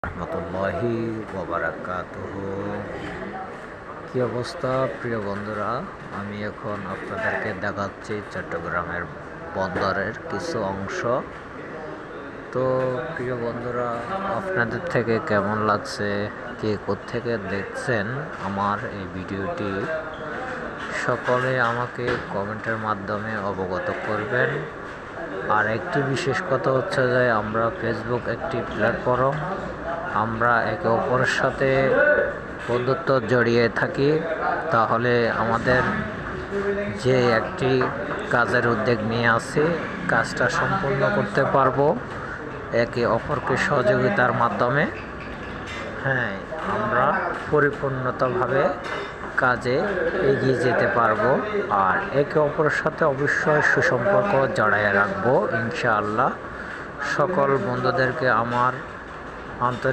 রহমতুল্লাহি ওয়া বারাকাতুহু। কি অবস্থা প্রিয় বন্ধুরা, আমি এখন আপনাদেরকে দেখাচ্ছি চট্টগ্রামের বন্দরের কিছু অংশ। তো প্রিয় বন্ধুরা, আপনাদের থেকে কেমন লাগছে, কে কোত্থেকে দেখছেন আমার এই ভিডিওটি, সকলে আমাকে কমেন্টের মাধ্যমে অবগত করবেন। আর একটি বিশেষ কথা হচ্ছে যে আমরা ফেসবুক একটি প্ল্যাটফর্ম, আমরা একে অপরের সাথে বন্ধুত্ব জড়িয়ে থাকি। তাহলে আমাদের যে একটি কাজের উদ্যোগ নিয়ে আসি, কাজটা সম্পূর্ণ করতে পারবো একে অপরকে সহযোগিতার মাধ্যমে। হ্যাঁ, আমরা পরিপূর্ণতাভাবে কাজে এগিয়ে যেতে পারবো। আর একে অপরের সাথে অবশ্যই সুসম্পর্ক জড়াইয়ে রাখবো ইনশাআল্লাহ। সকল বন্ধুদেরকে আমার আন্তরিক